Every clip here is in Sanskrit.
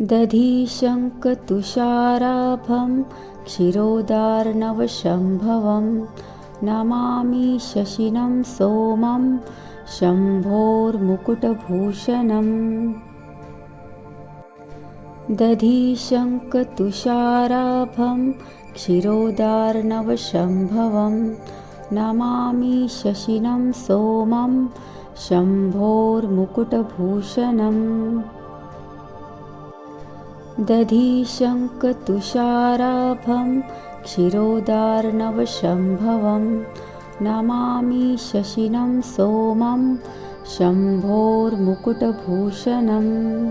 दधीशङ्कतुषाराभं क्षीरोदार्णवशम्भवं नमामि शशिनं सोमं शम्भोर्मुकुटभूषणम्। दधीशङ्कतुषाराभं क्षीरोदार्णवशम्भवं नमामि शशिनं सोमं शम्भोर्मुकुटभूषणम्। दधीशङ्कतुषाराभं क्षीरोदार्णवशम्भवं नमामि शशिनं सोमं शम्भोर्मुकुटभूषणम्।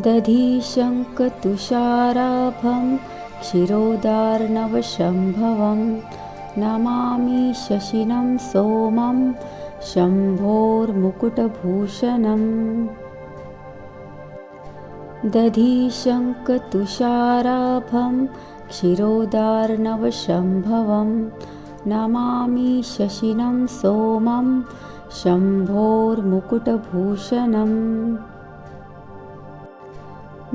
दधीशङ्कतुषाराभं क्षीरोदार्णवशम्भवं नमामि शशिनं सोमं शम्भोर्मुकुटभूषणम्। दधीशङ्कतुषाराभं क्षीरोदार्णवशम्भवं नमामि शशिनं सोमं शम्भोर्मुकुटभूषणम्।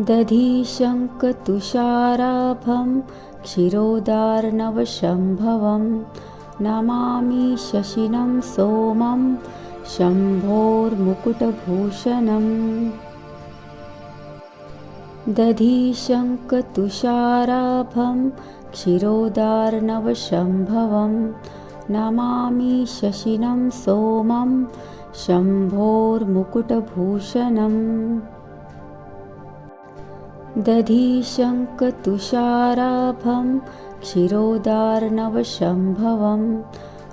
दधीशङ्कतुषाराभं क्षीरोदार्णवशम्भवं नमामि शशिनं सोमं शम्भोर्मुकुटभूषणम्। दधीशङ्कतुषाराभं क्षीरोदार्णवशम्भवं नमामि शशिनं सोमं शम्भोर्मुकुटभूषणम्। दधीशङ्कतुषाराभं क्षीरोदार्णवशम्भवं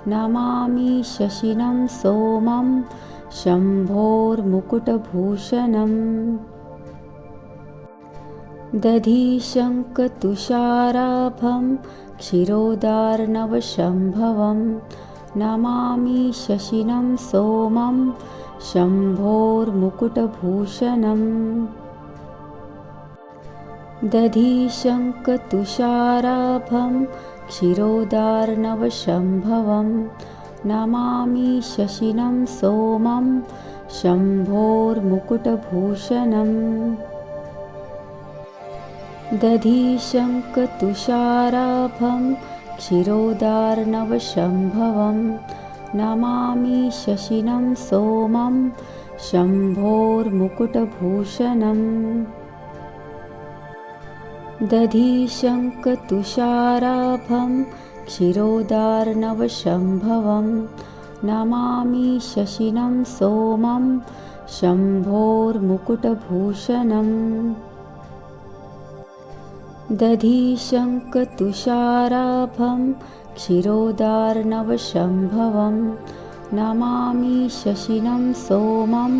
नमामि शशिनं सोमं शम्भोर्मुकुटभूषणम्। दधीशङ्कतुषाराभं क्षीरोदार्णवशम्भवं नमामि शशिनं सोमं शम्भोर्मुकुटभूषणम्। दधीशङ्कतुषाराभं क्षीरोदार्णवशम्भवं नमामि शशिनं सोमं शम्भोर्मुकुटभूषणम्। दधीशङ्कतुषाराभं क्षीरोदार्णवशम्भवं नमामि शशिनं सोमं शम्भोर्मुकुटभूषणम्। दधीशङ्कतुषाराभं क्षीरोदार्णवशम्भवं नमामि शशिनं सोमं शम्भोर्मुकुटभूषणम्। दधीशङ्कतुषाराभं क्षीरोदार्णवशम्भवं नमामि शशिनं सोमं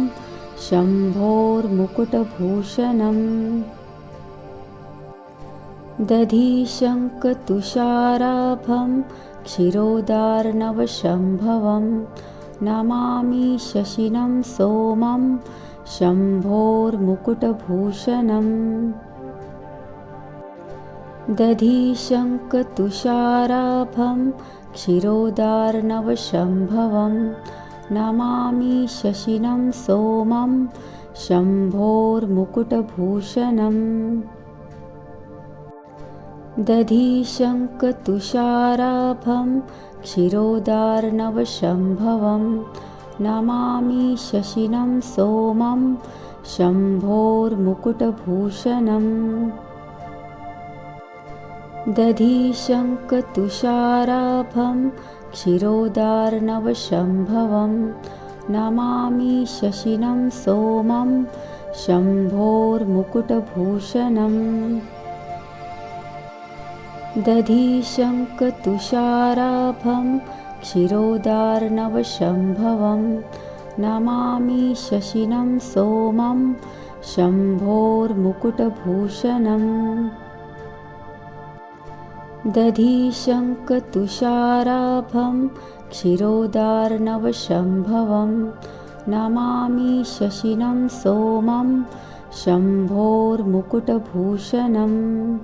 शम्भोर्मुकुटभूषणम्। दधीशङ्कतुषाराभं क्षीरोदार्णवशम्भवं नमामि शशिनं सोमं शम्भोर्मुकुटभूषणम्। दधीशङ्कतुषाराभं क्षीरोदार्णवशम्भवं नमामि शशिनं सोमं शम्भोर्मुकुटभूषणम्। दधीशङ्कतुषाराभं क्षीरोदार्णवशम्भवं नमामि शशिनं सोमं शम्भोर्मुकुटभूषणम्। दधीशङ्कतुषाराभं क्षीरोदार्णवशम्भवं नमामि शशिनं सोमं शम्भोर्मुकुटभूषणम्। दधीशङ्कतुषाराभं क्षीरोदार्णवशम्भवं नमामि शशिनं सोमं शम्भोर्मुकुटभूषणम्। दधीशङ्कतुषाराभं क्षीरोदार्णवशम्भवं नमामि शशिनं सोमं शम्भोर्मुकुटभूषणम्।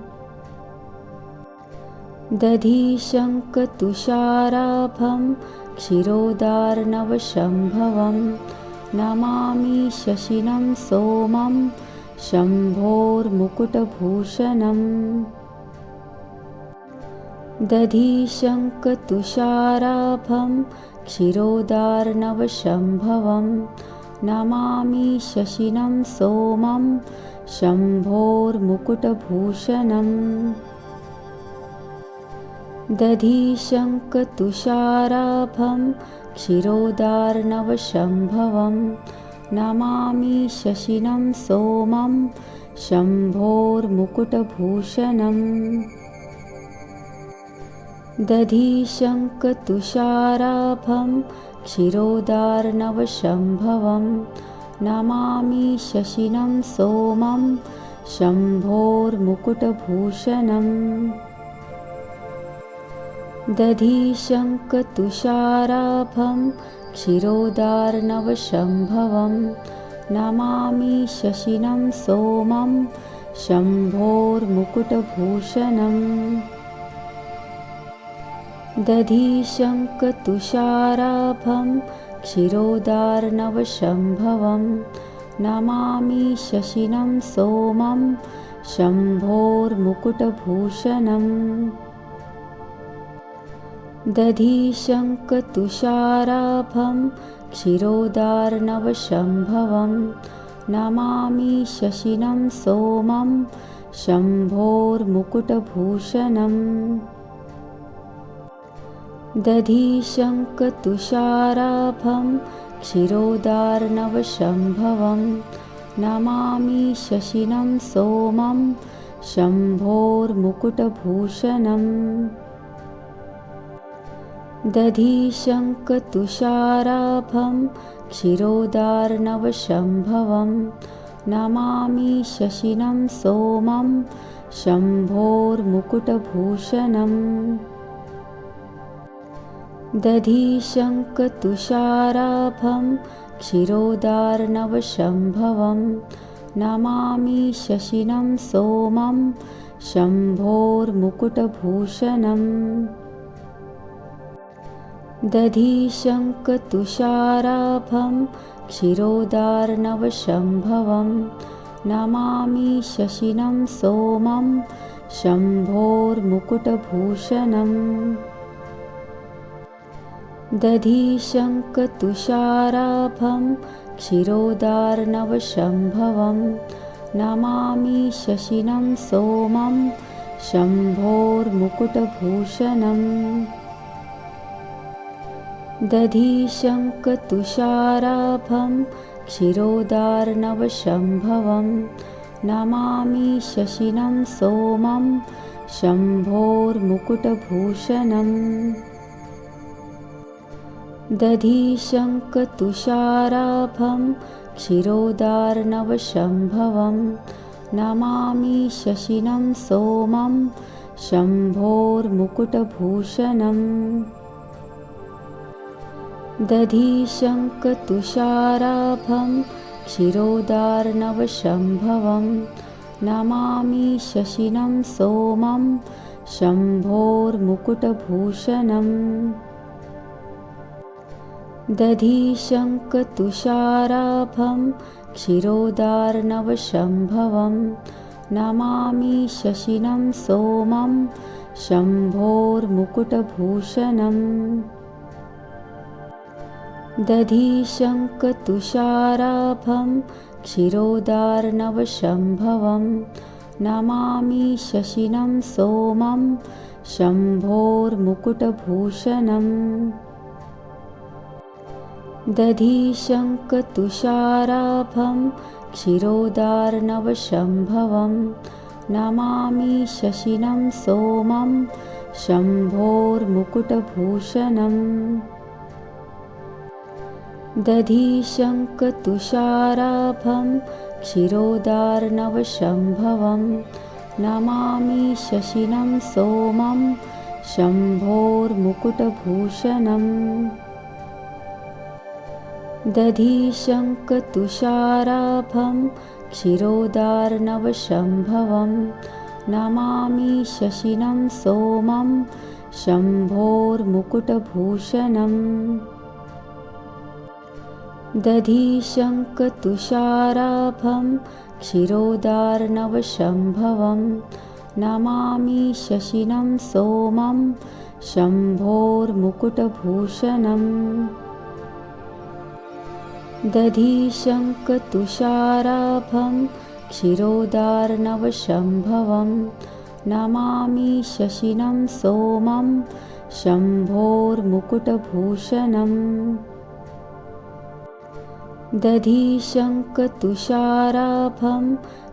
दधीशङ्कतुषाराभं क्षीरोदार्णवशम्भवं नमामि शशिनं सोमं शम्भोर्मुकुटभूषणम् दधिशङ्खतुषाराभं क्षीरोदार्णवशम्भवं नमामि शशिनं सोमं शम्भोर्मुकुटभूषणम् दधिशङ्खतुषाराभं क्षीरोदार्णवशम्भवं नमामि शशिनं सोमं शम्भोर्मुकुटभूषणम् दधिशङ्खतुषाराभं क्षीरोदार्णवशम्भवं नमामि शशिनं सोमं शम्भोर्मुकुटभूषणम् दधिशङ्खतुषाराभं क्षीरोदार्णवशम्भवं नमामि शशिनं सोमं शम्भोर्मुकुटभूषणम् दधिशङ्खतुषाराभं क्षीरोदार्णवशम्भवं नमामि शशिनं सोमं शम्भोर्मुकुटभूषणम् दधिशङ्खतुषाराभं क्षीरोदार्णवशम्भवं नमामि शशिनं सोमं शम्भोर्मुकुटभूषणम् दधिशङ्खतुषाराभं क्षीरोदार्णवशम्भवं नमामि शशिनं सोमं शम्भोर्मुकुटभूषणम् दधिशङ्खतुषाराभं क्षीरोदार्णवशम्भवं नमामि शशिनं सोमं शम्भोर्मुकुटभूषणम् दधिशङ्खतुषाराभं क्षीरोदार्णवशम्भवं नमामि शशिनं सोमं शम्भोर्मुकुटभूषणम् दधिशङ्खतुषाराभं क्षीरोदार्णवशम्भवं नमामि शशिनं सोमं शम्भोर्मुकुटभूषणम् दधिशङ्खतुषाराभं क्षीरोदार्णवशम्भवं नमामि शशिनं सोमं शम्भोर्मुकुटभूषणम् दधिशङ्खतुषाराभं क्षीरोदार्णवशम्भवं नमामि शशिनं सोमं शम्भोर्मुकुटभूषणम् दधिशङ्खतुषाराभं क्षीरोदार्णवशम्भवं नमामि शशिनं सोमं शम्भोर्मुकुटभूषणम् दधिशङ्खतुषाराभं क्षीरोदार्णवशम्भवं नमामि शशिनं सोमं शम्भोर्मुकुटभूषणम् दधिशङ्खतुषाराभं क्षीरोदार्णवशम्भवं नमामि शशिनं सोमं शम्भोर्मुकुटभूषणम् दधिशङ्खतुषाराभं क्षीरोदार्णवशम्भवं नमामि शशिनं सोमं शम्भोर्मुकुटभूषणम् दधिशङ्खतुषाराभं क्षीरोदार्णवशम्भवं नमामि शशिनं सोमं शम्भोर्मुकुटभूषणम् दधिशङ्खतुषाराभं क्षीरोदार्णवशम्भवं नमामि शशिनं सोमं शम्भोर्मुकुटभूषणम् दधिशङ्खतुषाराभं क्षीरोदार्णवशम्भवं नमामि शशिनं सोमं शम्भोर्मुकुटभूषणम् दधिशङ्खतुषाराभं क्षीरोदार्णवशम्भवं नमामि शशिनं सोमं शम्भोर्मुकुटभूषणम् दधिशङ्खतुषाराभं क्षीरोदार्णवशम्भवं नमामि शशिनं सोमं शम्भोर्मुकुटभूषणम् दधिशङ्खतुषाराभं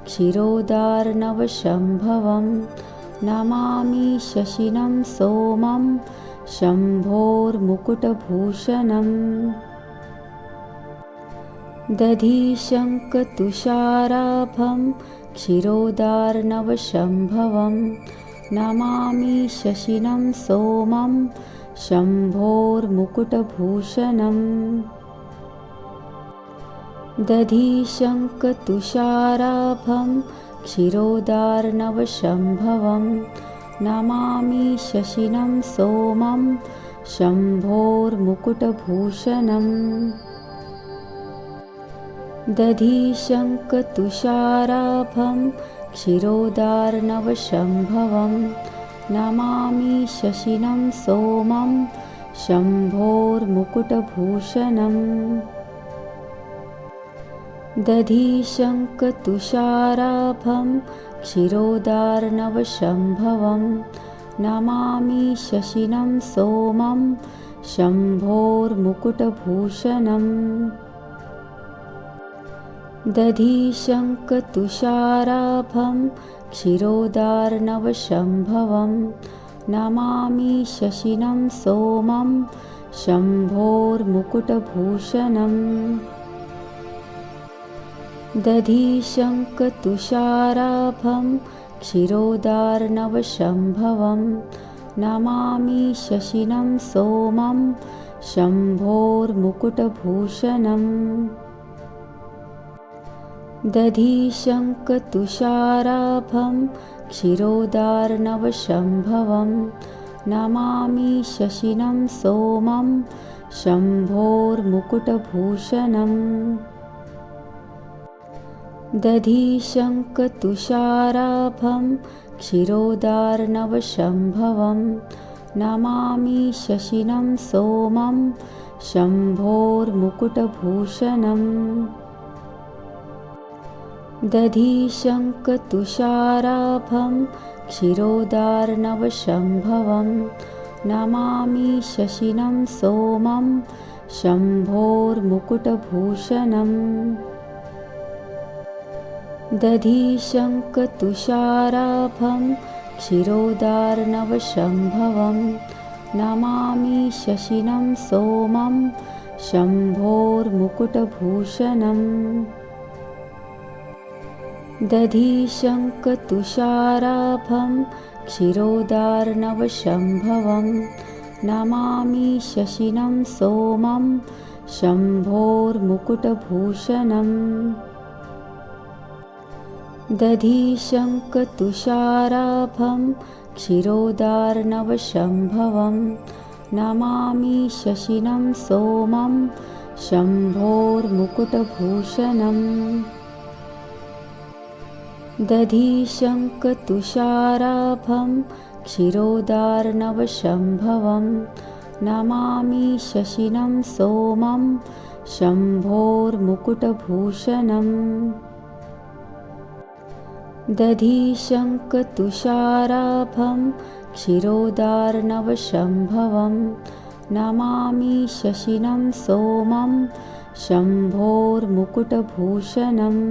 क्षीरोदार्णवशम्भवं नमामि शशिनं सोमं शम्भोर्मुकुटभूषणम् दधिशङ्खतुषाराभं क्षीरोदार्णवशम्भवं नमामि शशिनं सोमं शम्भोर्मुकुटभूषणम् दधिशङ्खतुषाराभं क्षीरोदार्णवशम्भवं नमामि शशिनं सोमं शम्भोर्मुकुटभूषणम् दधिशङ्खतुषाराभं क्षीरोदार्णवशम्भवं नमामि शशिनं सोमं शम्भोर्मुकुटभूषणम् दधिशङ्खतुषाराभं क्षीरोदार्णवशम्भवं नमामि शशिनं सोमं शम्भोर्मुकुटभूषणम् दधिशङ्खतुषाराभं क्षीरोदार्णवशम्भवं नमामि शशिनं सोमं शम्भोर्मुकुटभूषणम् दधिशङ्खतुषाराभं क्षीरोदार्णवशम्भवं नमामि शशिनं सोमं शम्भोर्मुकुटभूषणम् दधिशङ्खतुषाराभं क्षीरोदार्णवशम्भवं नमामि शशिनं सोमं शम्भोर्मुकुटभूषणम् दधिशङ्खतुषाराभं क्षीरोदार्णवशम्भवं नमामि शशिनं सोमं शम्भोर्मुकुटभूषणम् दधिशङ्खतुषाराभं क्षीरोदार्णवशम्भवं नमामि शशिनं सोमं शम्भोर्मुकुटभूषणम् दधिशङ्खतुषाराभं क्षीरोदार्णवशम्भवं नमामि शशिनं सोमं शम्भोर्मुकुटभूषणम् दधिशङ्खतुषाराभं क्षीरोदार्णवशम्भवं नमामि शशिनं सोमं शम्भोर्मुकुटभूषणम् दधिशङ्खतुषाराभं क्षीरोदार्णवशम्भवं नमामि शशिनं सोमं शम्भोर्मुकुटभूषणम् दधिशङ्खतुषाराभं क्षीरोदार्णवशम्भवं नमामि शशिनं सोमं शम्भोर्मुकुटभूषणम् दधिशङ्खतुषाराभं क्षीरोदार्णवशम्भवं नमामि शशिनं सोमं शम्भोर्मुकुटभूषणम्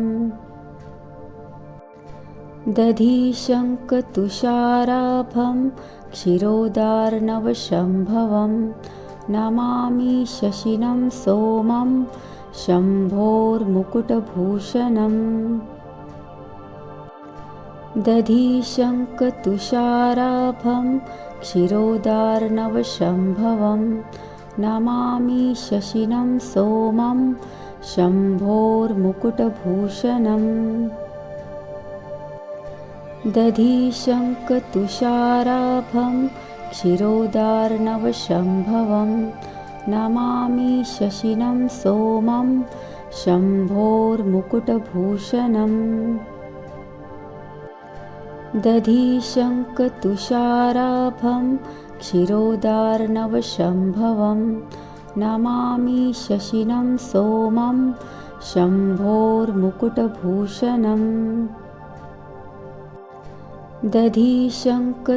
दधिशङ्खतुषाराभं क्षीरोदार्णवशम्भवं नमामि शशिनं सोमं शम्भोर्मुकुटभूषणम् दधिशङ्खतुषाराभं क्षीरोदार्णवशम्भवं नमामि शशिनं सोमं शम्भोर्मुकुटभूषणम् दधिशङ्खतुषाराभं क्षीरोदार्णवशम्भवं नमामि शशिनं सोमं शम्भोर्मुकुटभूषणम् दधिशङ्खतुषाराभं क्षीरोदार्णवशम्भवं नमामि शशिनं सोमं शम्भोर्मुकुटभूषणम् दधिशङ्खतुषाराभं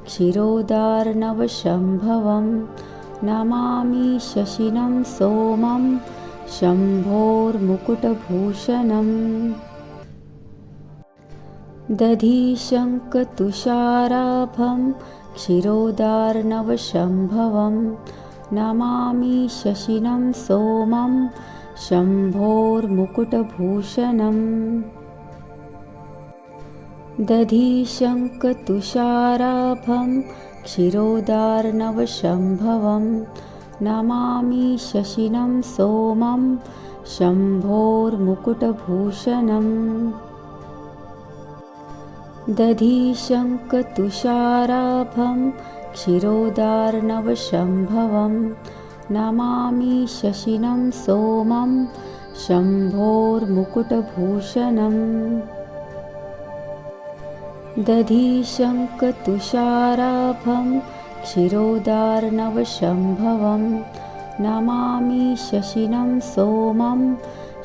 क्षीरोदार्णवशम्भवं नमामि शशिनं सोमं शम्भोर्मुकुटभूषणम् दधिशङ्खतुषाराभं क्षीरोदार्णवशम्भवं नमामि शशिनं सोमं शम्भोर्मुकुटभूषणम् दधिशङ्खतुषाराभं क्षीरोदार्णवशम्भवं नमामि शशिनं सोमं शम्भोर्मुकुटभूषणम् दधिशङ्खतुषाराभं क्षीरोदार्णवशम्भवं नमामि शशिनं सोमं शम्भोर्मुकुटभूषणम् दधिशङ्खतुषाराभं क्षीरोदार्णवशम्भवं नमामि शशिनं सोमं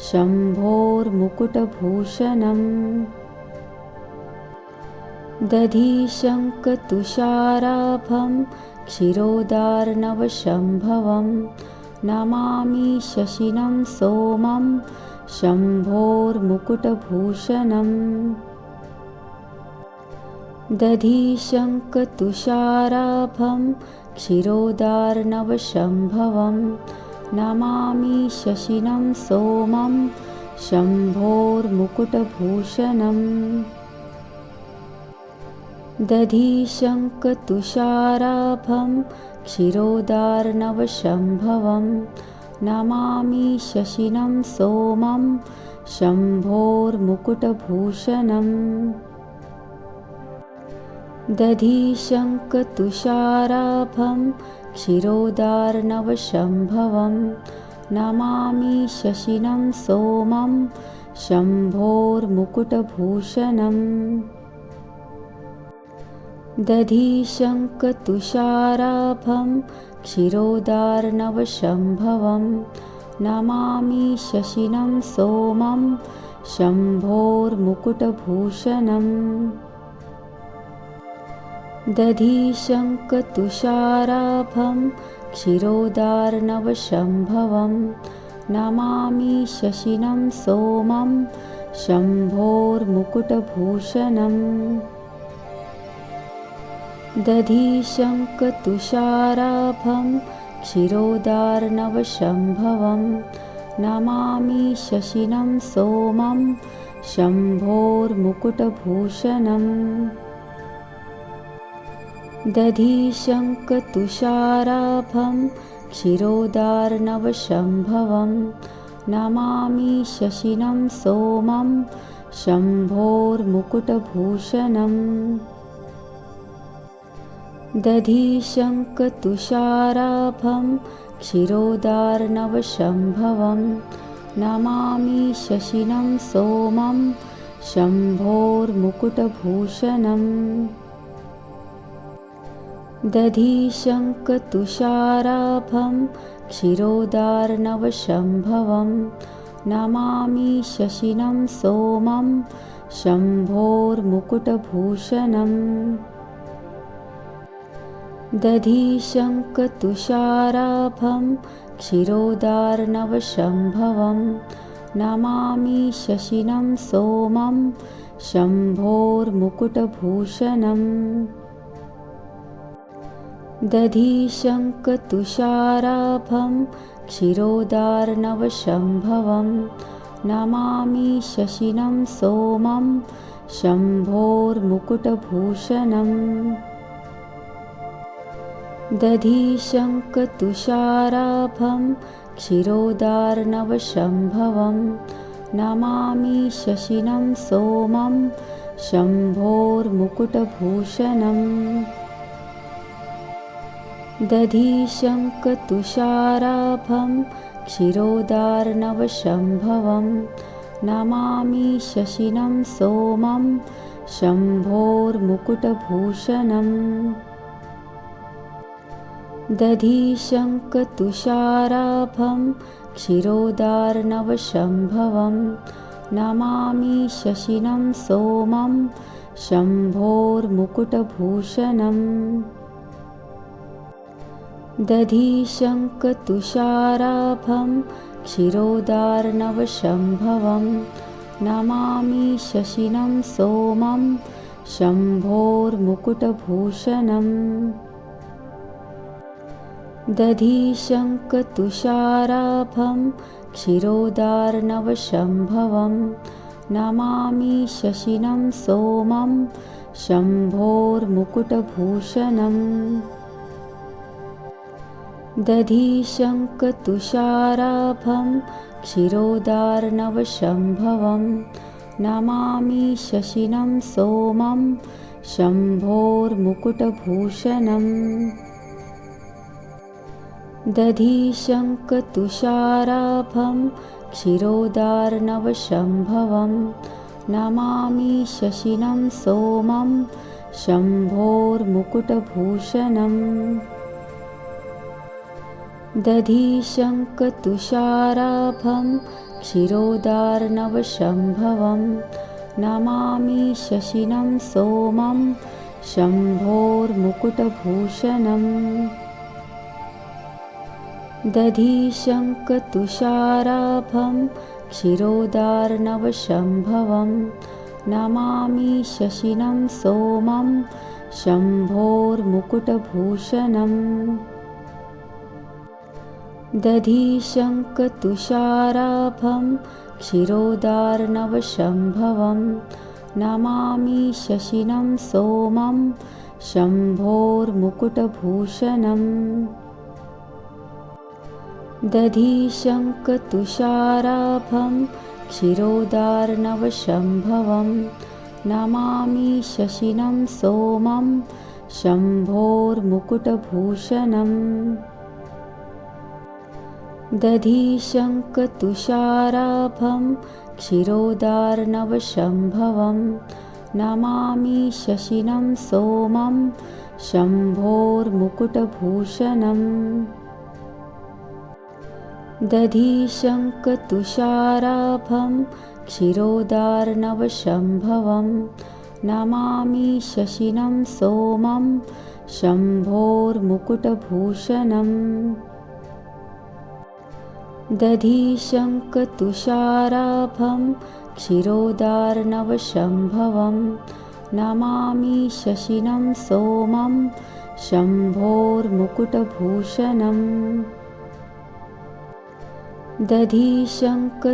शम्भोर्मुकुटभूषणम् दधिशङ्खतुषाराभं क्षीरोदार्णवशम्भवं नमामि शशिनं सोमं शम्भोर्मुकुटभूषणम् दधिशङ्खतुषाराभं क्षीरोदार्णवशम्भवं नमामि शशिनं सोमं शम्भोर्मुकुटभूषणम् दधिशङ्खतुषाराभं क्षीरोदार्णवशम्भवं नमामि शशिनं सोमं शम्भोर्मुकुटभूषणम् दधिशङ्खतुषाराभं क्षीरोदार्णवशम्भवं नमामि शशिनं सोमं शम्भोर्मुकुटभूषणम् दधिशङ्खतुषाराभं क्षीरोदार्णवशम्भवं नमामि शशिनं सोमं शम्भोर्मुकुटभूषणम् दधिशङ्खतुषाराभं क्षीरोदार्णवशम्भवं नमामि शशिनं सोमं शम्भोर्मुकुटभूषणम् दधिशङ्खतुषाराभं क्षीरोदार्णवशम्भवं नमामि शशिनं सोमं शम्भोर्मुकुटभूषणम् दधिशङ्खतुषाराभं क्षीरोदार्णवशम्भवं नमामि शशिनं सोमं शम्भोर्मुकुटभूषणम् दधिशङ्खतुषाराभं क्षीरोदार्णवशम्भवं नमामि शशिनं सोमं शम्भोर्मुकुटभूषणम् दधिशङ्खतुषाराभं क्षीरोदार्णवशम्भवं नमामि शशिनं सोमं शम्भोर्मुकुटभूषणम् दधिशङ्खतुषाराभं क्षीरोदार्णवशम्भवं नमामि शशिनं सोमं शम्भोर्मुकुटभूषणम् दधिशङ्खतुषाराभं क्षीरोदार्णवशम्भवं नमामि शशिनं सोमं शम्भोर्मुकुटभूषणम् दधिशङ्खतुषाराभं क्षीरोदार्णवशम्भवं नमामि शशिनं सोमं शम्भोर्मुकुटभूषणम् दधिशङ्खतुषाराभं क्षीरोदार्णवशम्भवं नमामि शशिनं सोमं शम्भोर्मुकुटभूषणम् दधिशङ्खतुषाराभं क्षीरोदार्णवशम्भवं नमामि शशिनं सोमं शम्भोर्मुकुटभूषणम् दधिशङ्खतुषाराभं क्षीरोदार्णवशम्भवं नमामि शशिनं सोमं शम्भोर्मुकुटभूषणम् दधिशङ्खतुषाराभं क्षीरोदार्णवशम्भवं नमामि शशिनं सोमं शम्भोर्मुकुटभूषणम् दधिशङ्खतुषाराभं क्षीरोदार्णवशम्भवं नमामि शशिनं सोमं शम्भोर्मुकुटभूषणम् दधिशङ्खतुषाराभं क्षीरोदार्णवशम्भवं नमामि शशिनं सोमं शम्भोर्मुकुटभूषणम् दधिशङ्खतुषाराभं क्षीरोदार्णवशम्भवं नमामि शशिनं सोमं शम्भोर्मुकुटभूषणम् दधिशङ्खतुषाराभं क्षीरोदार्णवशम्भवं नमामि शशिनं सोमं शम्भोर्मुकुटभूषणम् दधिशङ्खतुषाराभं क्षीरोदार्णवशम्भवं नमामि शशिनं सोमं शम्भोर्मुकुटभूषणम् दधिशङ्खतुषाराभं क्षीरोदार्णवशम्भवं नमामि शशिनं सोमं शम्भोर्मुकुटभूषणम् दधिशङ्खतुषाराभं क्षीरोदार्णवशम्भवं नमामि शशिनं सोमं शम्भोर्मुकुटभूषणम् दधिशङ्खतुषाराभं क्षीरोदार्णवशम्भवं नमामि शशिनं सोमं शम्भोर्मुकुटभूषणम् दधिशङ्खतुषाराभं क्षीरोदार्णवशम्भवं नमामि शशिनं सोमं शम्भोर्मुकुटभूषणम् दधिशङ्खतुषाराभं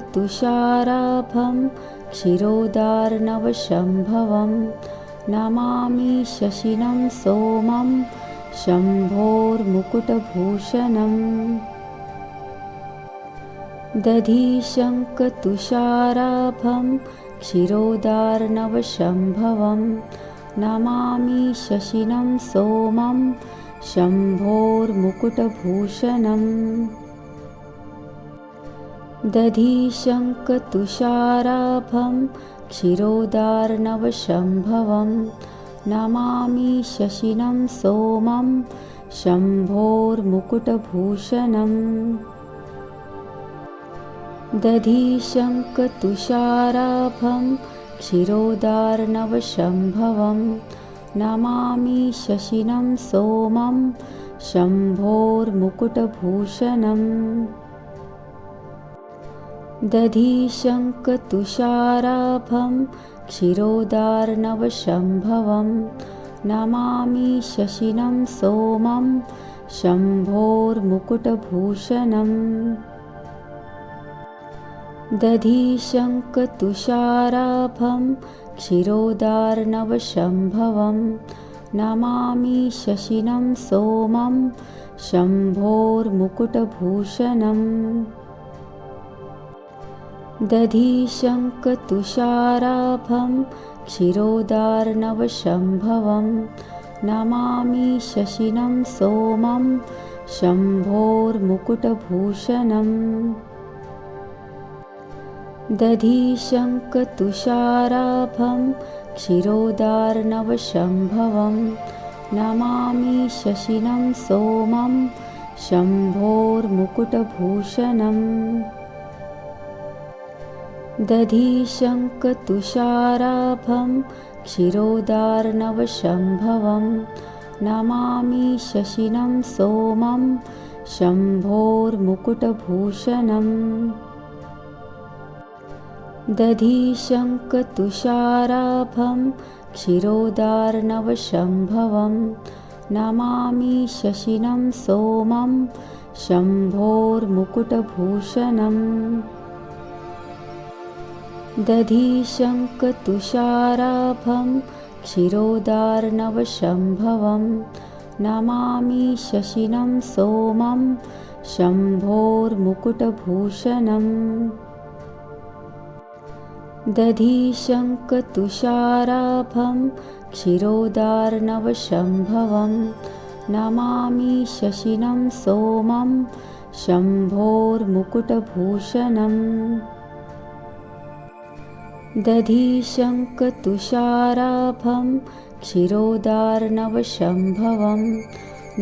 क्षीरोदार्णवशम्भवं नमामि शशिनं सोमं शम्भोर्मुकुटभूषणम् दधिशङ्खतुषाराभं क्षीरोदार्णवशम्भवं नमामि शशिनं सोमं शम्भोर्मुकुटभूषणम् दधिशङ्खतुषाराभं क्षीरोदार्णवशम्भवं नमामि शशिनं सोमं शम्भोर्मुकुटभूषणम् दधिशङ्खतुषाराभं क्षीरोदार्णवशम्भवं नमामि शशिनं सोमं शम्भोर्मुकुटभूषणम् दधिशङ्खतुषाराभं क्षीरोदार्णवशम्भवं नमामि शशिनं सोमं शम्भोर्मुकुटभूषणम् दधिशङ्खतुषाराभं क्षीरोदार्णवशम्भवं नमामि शशिनं सोमं शम्भोर्मुकुटभूषणम् दधिशङ्खतुषाराभं क्षीरोदार्णवशम्भवं नमामि शशिनं सोमं शम्भोर्मुकुटभूषणम् दधिशङ्खतुषाराभं क्षीरोदार्णवशम्भवं नमामि शशिनं सोमं शम्भोर्मुकुटभूषणम् दधिशङ्खतुषाराभं क्षीरोदार्णवशम्भवं नमामि शशिनं सोमं शम्भोर्मुकुटभूषणम् दधिशङ्खतुषाराभं क्षीरोदार्णवशम्भवं नमामि शशिनं सोमं शम्भोर्मुकुटभूषणम् दधिशङ्खतुषाराभं क्षीरोदार्णवशम्भवं नमामि शशिनं सोमं शम्भोर्मुकुटभूषणम् दधिशङ्खतुषाराभं क्षीरोदार्णवशम्भवं नमामि शशिनं सोमं शम्भोर्मुकुटभूषणम् दधिशङ्खतुषाराभं क्षीरोदार्णवशम्भवं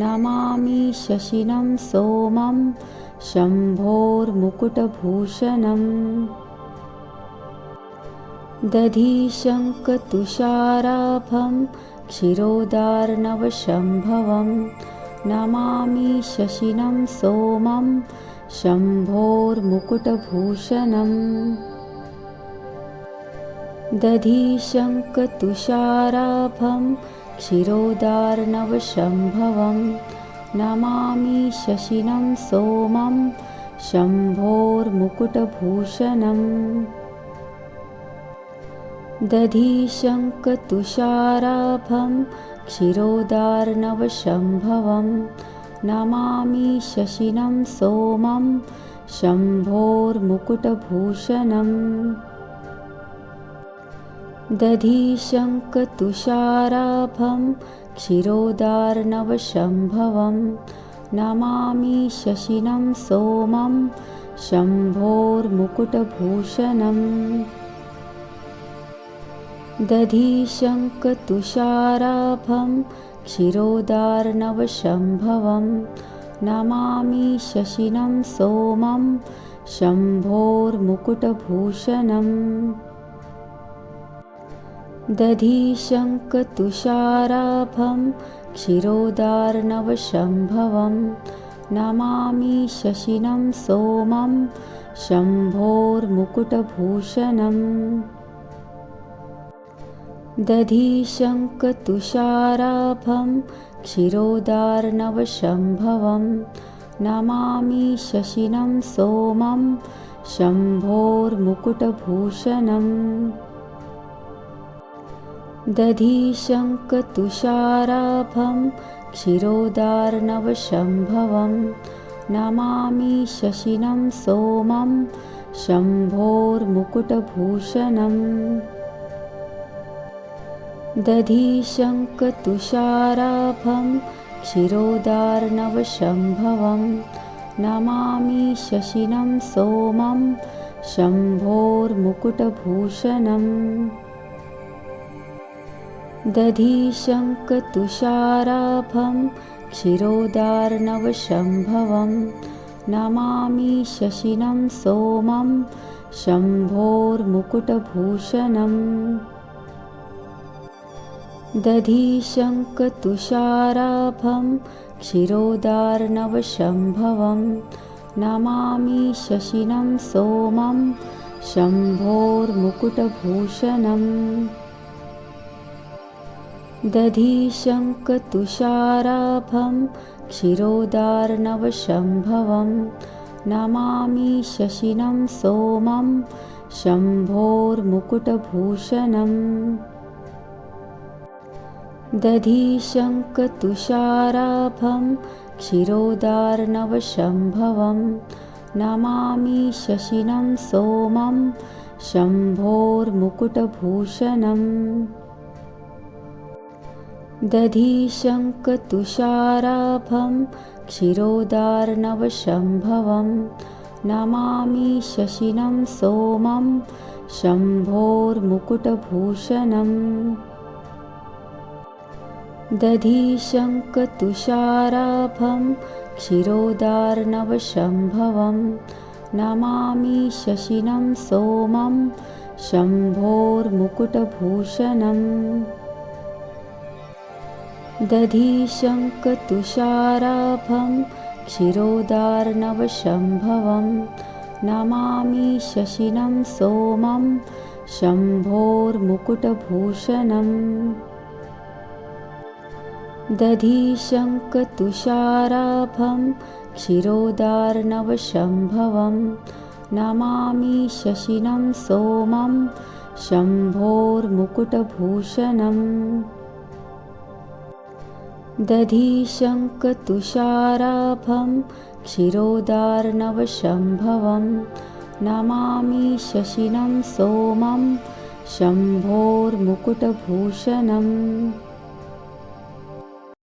नमामि शशिनं सोमं शम्भोर्मुकुटभूषणम् दधिशङ्खतुषाराभं क्षीरोदार्णवशम्भवं नमामि शशिनं सोमं शम्भोर्मुकुटभूषणम् दधिशङ्खतुषाराभं क्षीरोदार्णवशम्भवं नमामि शशिनं सोमं शम्भोर्मुकुटभूषणम् दधिशङ्खतुषाराभं क्षीरोदार्णवशम्भवं नमामि शशिनं सोमं शम्भोर्मुकुटभूषणम् दधिशङ्खतुषाराभं क्षीरोदार्णवशम्भवं नमामि शशिनं सोमं शम्भोर्मुकुटभूषणम् दधिशङ्खतुषाराभं क्षीरोदार्णवशम्भवं नमामि शशिनं सोमं शम्भोर्मुकुटभूषणम् दधिशङ्खतुषाराभं क्षीरोदार्णवशम्भवं नमामि शशिनं सोमं शम्भोर्मुकुटभूषणम् दधिशङ्खतुषाराभं क्षीरोदार्णवशम्भवं नमामि शशिनं सोमं शम्भोर्मुकुटभूषणम् दधिशङ्खतुषाराभं क्षीरोदार्णवशम्भवं नमामि शशिनं सोमं शम्भोर्मुकुटभूषणम् दधिशङ्खतुषाराभं क्षीरोदार्णवशम्भवं नमामि शशिनं सोमं शम्भोर्मुकुटभूषणम् दधिशङ्खतुषाराभं क्षीरोदार्णवशम्भवं नमामि शशिनं सोमं शम्भोर्मुकुटभूषणम् दधिशङ्खतुषाराभं क्षीरोदार्णवशम्भवं नमामि शशिनं सोमं शम्भोर्मुकुटभूषणम् दधिशङ्खतुषाराभं क्षीरोदार्णवशम्भवं नमामि शशिनं सोमं शम्भोर्मुकुटभूषणम् दधिशङ्खतुषाराभं क्षीरोदार्णवशम्भवं नमामि शशिनं सोमं शम्भोर्मुकुटभूषणम् दधिशङ्खतुषाराभं क्षीरोदार्णवशम्भवं नमामि शशिनं सोमं शम्भोर्मुकुटभूषणम् दधिशङ्खतुषाराभं क्षीरोदार्णवशम्भवं नमामि शशिनं सोमं शम्भोर्मुकुटभूषणम् दधिशङ्खतुषाराभं क्षीरोदार्णवशम्भवं नमामि शशिनं सोमं शम्भोर्मुकुटभूषणम् दधिशङ्खतुषाराभं क्षीरोदार्णवशम्भवं नमामि शशिनं सोमं शम्भोर्मुकुटभूषणम् दधिशङ्खतुषाराभं क्षीरोदार्णवशम्भवं नमामि शशिनं सोमं शम्भोर्मुकुटभूषणम्